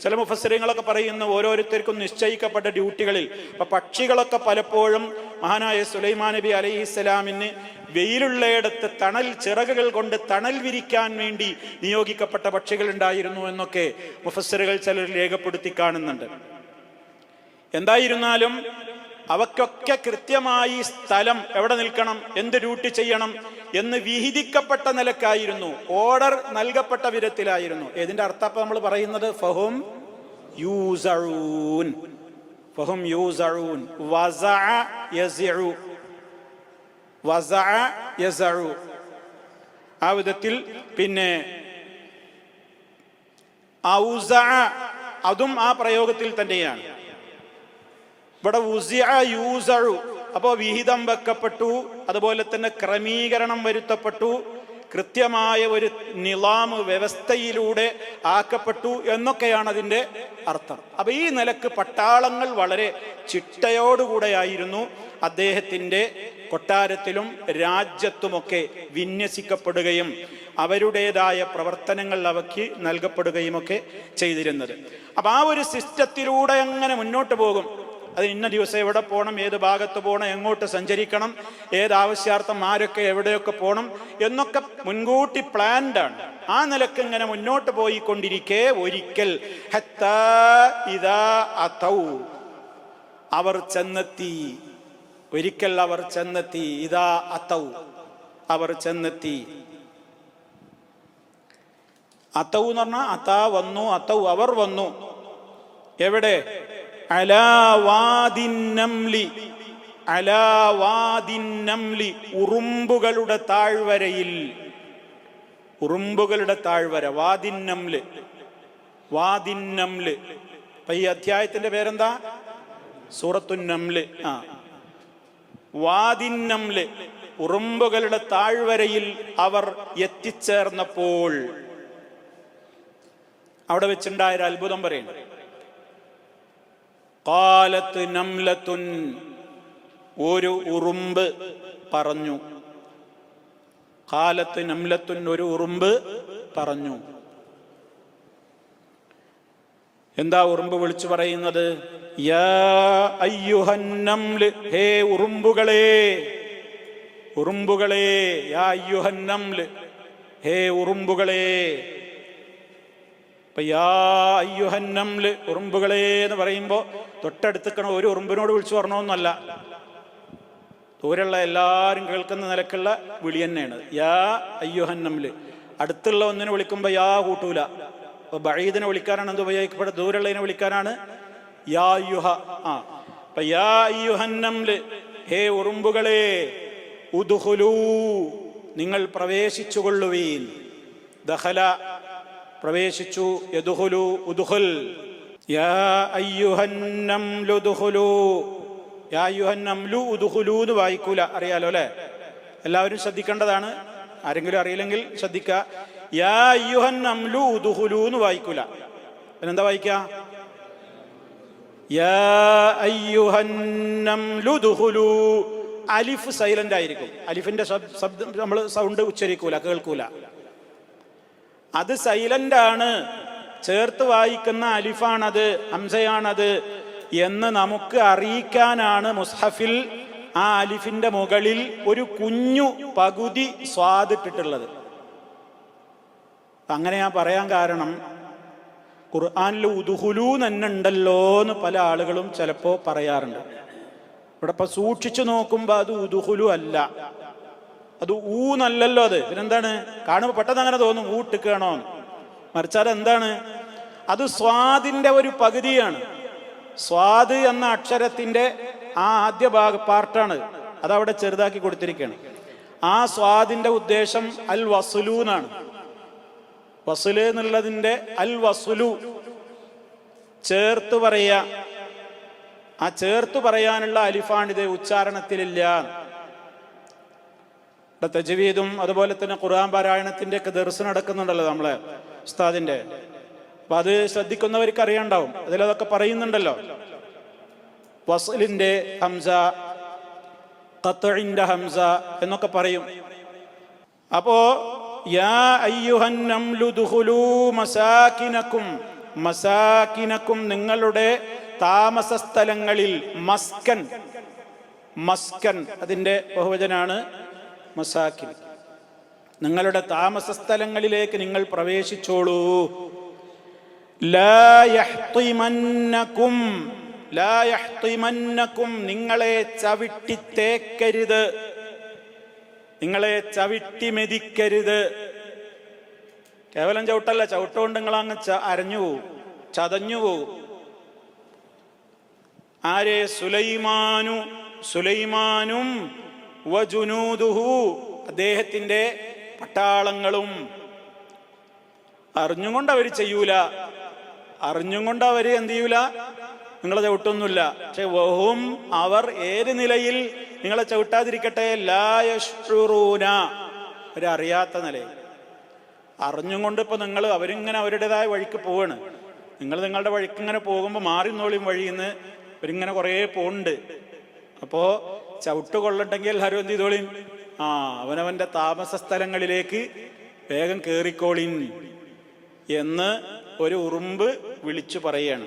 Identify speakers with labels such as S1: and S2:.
S1: ചില മുഫസ്സിറുകളൊക്കെ പറയുന്നു ഓരോരുത്തർക്കും നിശ്ചയിക്കപ്പെട്ട ഡ്യൂട്ടികളിൽ. അപ്പൊ പക്ഷികളൊക്കെ പലപ്പോഴും മഹാനായ സുലൈമാൻ നബി അലൈഹിസ്സലാമിന് വെയിലുള്ളയിടത്ത് തണൽ ചിറകുകൾ കൊണ്ട് തണൽ വിരിക്കാൻ വേണ്ടി നിയോഗിക്കപ്പെട്ട പക്ഷികൾ ഉണ്ടായിരുന്നു എന്നൊക്കെ മുഫസ്സിറുകൾ ചിലർ രേഖപ്പെടുത്തി കാണുന്നുണ്ട്. എന്തായിരുന്നാലും അവയ്ക്കൊക്കെ കൃത്യമായി സ്ഥലം എവിടെ നിൽക്കണം, എന്ത് ഡ്യൂട്ടി ചെയ്യണം എന്ന് വിഹിതിക്കപ്പെട്ട നിലക്കായിരുന്നു, ഓർഡർ നൽകപ്പെട്ട വിധത്തിലായിരുന്നു. ഇതിന്റെ അർത്ഥം ഇപ്പൊ നമ്മൾ പറയുന്നത് ഫഹും യൂസഊൻ, ഫഹും യൂസഊൻ, വസഅ യസ്ഉ, വസഅ യസ്ഉ. ആ വിധത്തിൽ പിന്നെ ഔസഅ അതും ആ പ്രയോഗത്തിൽ തന്നെയാണ്. ഇവിടെ ഉസിഅ യൂസഉ, അപ്പോൾ വിഹിതം വെക്കപ്പെട്ടു, അതുപോലെ തന്നെ ക്രമീകരണം വരുത്തപ്പെട്ടു, കൃത്യമായ ഒരു നിളാമ് വ്യവസ്ഥയിലൂടെ ആക്കപ്പെട്ടു എന്നൊക്കെയാണ് അതിൻ്റെ അർത്ഥം. അപ്പൊ ഈ നിലക്ക് പട്ടാളങ്ങൾ വളരെ ചിട്ടയോടുകൂടെയായിരുന്നു അദ്ദേഹത്തിൻ്റെ കൊട്ടാരത്തിലും രാജ്യത്തുമൊക്കെ വിന്യസിക്കപ്പെടുകയും അവരുടേതായ പ്രവർത്തനങ്ങൾ അവയ്ക്ക് നൽകപ്പെടുകയും ഒക്കെ ചെയ്തിരുന്നത്. അപ്പൊ ആ ഒരു സിസ്റ്റത്തിലൂടെ അങ്ങനെ മുന്നോട്ട് പോകും. അത് ഇന്ന ദിവസം എവിടെ പോകണം, ഏത് ഭാഗത്ത് പോകണം, എങ്ങോട്ട് സഞ്ചരിക്കണം, ഏത് ആവശ്യാർത്ഥം ആരൊക്കെ എവിടെയൊക്കെ പോകണം എന്നൊക്കെ മുൻകൂട്ടി പ്ലാൻഡാണ്. ആ നിലക്ക് ഇങ്ങനെ മുന്നോട്ട് പോയിക്കൊണ്ടിരിക്കെ ഒരിക്കൽ ഹത്താ ഇദാ അതൗ, അവർ ചെന്നെത്തി. ഒരിക്കൽ അവർ ചെന്നെത്തി. ഇദാ അതൗ, അവർ ചെന്നെത്തി. അതൗ എന്ന് പറഞ്ഞാൽ അതാ വന്നു, അതൗ അവർ വന്നു. എവിടെ? അലാ വാദിൻ നംലി, അലാ വാദിൻ നംലി, ഉറുമ്പുകളുടെ താഴ്വരയിൽ. ഉറുമ്പുകളുടെ താഴ്വര, വാദിൻ നംല്, വാദിൻ നംല്. അപ്പൊ ഈ അധ്യായത്തിന്റെ പേരെന്താ? സൂറത്തുൻ നംല്. വാദിൻ നംല്, ഉറുമ്പുകളുടെ താഴ്വരയിൽ അവർ എത്തിച്ചേർന്നപ്പോൾ അവിടെ വെച്ചുണ്ടായൊരു അത്ഭുതം പറയുന്നു. ഖാലത്ത് നംലത്തുൻ, ഒരു ഉറുമ്പ് പറഞ്ഞു. ഖാലത്ത് നംലത്തുൻ, ഒരു ഉറുമ്പ് പറഞ്ഞു. എന്താ ഉറുമ്പ് വിളിച്ചു പറയുന്നത്? യാ അയ്യുഹൻ നംല്, ഹേ ഉറുമ്പുകളെ, ഉറുമ്പുകളെ. യാ അയ്യുഹൻ നംല്, ഹേ ഉറുമ്പുകളെ. അപ്പൊ യാ അയ്യുഹൻ നംല്, ഉറുമ്പുകളെ എന്ന് പറയുമ്പോ തൊട്ടടുത്തിക്കണ ഒരു ഉറുമ്പിനോട് വിളിച്ചു പറഞ്ഞോന്നല്ല, ദൂരെയുള്ള എല്ലാവരും കേൾക്കുന്ന നിലക്കുള്ള വിളി തന്നെയാണ്. യാ അയ്യുഹൻ നംല്. അടുത്തുള്ള ഒന്നിനെ വിളിക്കുമ്പോ യാ കൂട്ടൂല. അപ്പൊ ബഈദിനെ വിളിക്കാനാണ് എന്ത് ഉപയോഗിക്കപ്പെടുക? ദൂരെയുള്ളതിനെ വിളിക്കാനാണ് യാ അയ്യുഹ. അപ്പൊ യാ അയ്യുഹൻ നംല്, ഹേ ഉറുമ്പുകളെ, ഉദ്ഖുലൂ, നിങ്ങൾ പ്രവേശിച്ചുകൊള്ളുവീൻ. ദഖല, പ്രവേശിച്ചു. യദ്ഖുലു, ഉദ്ഖുൽ. യാ അയ്യുഹൻ നംലു ഉദ്ഖുലൂ. യാ അയ്യുഹൻ നംലു ഉദ്ഖുലൂ എന്ന് വായിക്കൂല, അറിയാലോ അല്ലെ? എല്ലാവരും ശ്രദ്ധിക്കേണ്ടതാണ്. ആരെങ്കിലും അറിയില്ലെങ്കിൽ ശ്രദ്ധിക്കുക. യാ അയ്യുഹൻ നംലു ഉദ്ഖുലൂ എന്ന് വായിക്കൂല. പിന്നെന്താ വായിക്കുക? യാ അയ്യുഹൻ നംലു ഉദ്ഖുലൂ. അലിഫ് സൈലന്റ് ആയിരിക്കും. അലിഫിന്റെ ശബ്ദം നമ്മൾ സൗണ്ട് ഉച്ചരിക്കൂല, കേൾക്കൂല. അത് സൈലന്റ് ആണ്, ചേർത്ത് വായിക്കുന്ന അലിഫാണത്, ഹംസയാണത് എന്ന് നമുക്ക് അറിയിക്കാനാണ് മുസ്ഹഫിൽ ആ അലിഫിന്റെ മുകളിൽ ഒരു കുഞ്ഞു പകുതി സ്വാദിട്ടിട്ടുള്ളത്. അങ്ങനെ ഞാൻ പറയാൻ കാരണം ഖുർആനിൽ ഉദ്ഖുലൂ തന്നെ ഉണ്ടല്ലോ എന്ന് പല ആളുകളും ചിലപ്പോൾ പറയാറുണ്ട്. ഇവിടെ ഇപ്പൊ സൂക്ഷിച്ചു നോക്കുമ്പോ അത് ഉദ്ഖുലൂ അല്ല, അത് ഊന്നല്ലല്ലോ. അത് പിന്നെന്താണ്? കാണുമ്പോൾ പെട്ടെന്ന് അങ്ങനെ തോന്നും ഊട്ടിക്കണോ. മറിച്ച് അതെന്താണ്? അത് സ്വാദിന്റെ ഒരു പകുതിയാണ്. സ്വാദ് എന്ന അക്ഷരത്തിന്റെ ആ ആദ്യ പാർട്ടാണ്, അതവിടെ ചെറുതാക്കി കൊടുത്തിരിക്കുകയാണ്. ആ സ്വാദിന്റെ ഉദ്ദേശം അൽ വസ്ലു എന്നാണ്. വസ്ല് എന്നുള്ളതിന്റെ അൽ വസ്ലു, ചേർത്ത് പറയാ. ആ ചേർത്ത് പറയാനുള്ള അലിഫാണിത്, ഉച്ചാരണത്തിലില്ല. തജ്വീദും അതുപോലെ തന്നെ ഖുർആൻ പാരായണത്തിന്റെ ഒക്കെ ദർസ് നടക്കുന്നുണ്ടല്ലോ നമ്മളെ ഉസ്താദിന്റെ. അപ്പൊ അത് ശ്രദ്ധിക്കുന്നവർക്ക് അറിയാണ്ടാവും, അതിലതൊക്കെ പറയുന്നുണ്ടല്ലോ. വസ്ലിന്റെ ഹംസ, ഖത്ഇന്റെ ഹംസ എന്നൊക്കെ പറയും. അപ്പോ യാ അയ്യുഹൻ നംലു ദുഖുലൂ മസാകിനകും, മസാകിനക്കും നിങ്ങളുടെ താമസ സ്ഥലങ്ങളിൽ. മസ്കൻ, മസ്കൻ അതിൻ്റെ ബഹുവചനാണ് മസാകിൻ. നിങ്ങളുടെ താമസ സ്ഥലങ്ങളിലേക്ക് നിങ്ങൾ പ്രവേശിച്ചോളൂ. ലാ യഹ്തിമന്നകും, ലാ യഹ്തിമന്നകും നിങ്ങളെ ചവിട്ടിത്തേക്കരുത്, നിങ്ങളെ ചവിട്ടി മെതിക്കരുത്. കേവലം ചവിട്ടല്ല, ചവിട്ടുകൊണ്ട് നിങ്ങളങ്ങ് അരഞ്ഞു പോവും, ചതഞ്ഞു പോവും. ആരെ? സുലൈമാനു, സുലൈമാനും വജുനൂദുഹു അദ്ദേഹത്തിന്റെ പട്ടാളങ്ങളും. അറിഞ്ഞുകൊണ്ട് അവർ ചെയ്യൂല, അറിഞ്ഞുകൊണ്ട് അവർ എന്ത് ചെയ്യൂല, നിങ്ങളെ ചവിട്ടൊന്നുമില്ല. പക്ഷെ വഹും അവർ ഏത് നിലയിൽ നിങ്ങളെ ചവിട്ടാതിരിക്കട്ടെ, ലാ യശ്ഉറൂന അവരറിയാത്ത നിലയിൽ. അറിഞ്ഞും കൊണ്ട് ഇപ്പൊ നിങ്ങൾ അവരിങ്ങനെ അവരുടേതായ വഴിക്ക് പോവാണ്, നിങ്ങൾ നിങ്ങളുടെ വഴിക്ക് ഇങ്ങനെ പോകുമ്പോൾ മാറിന്നോളിയും വഴിയിന്ന് അവരിങ്ങനെ കുറേ പോകുന്നുണ്ട്. അപ്പോ ചവിട്ട് കൊള്ളണ്ടെങ്കിൽ എല്ലാവരും എന്ത് ചെയ്തോളിൻ, അവനവന്റെ താമസ സ്ഥലങ്ങളിലേക്ക് വേഗം കേറിക്കോളിൻ എന്ന് ഒരു ഉറുമ്പ് വിളിച്ചു പറയുകയാണ്.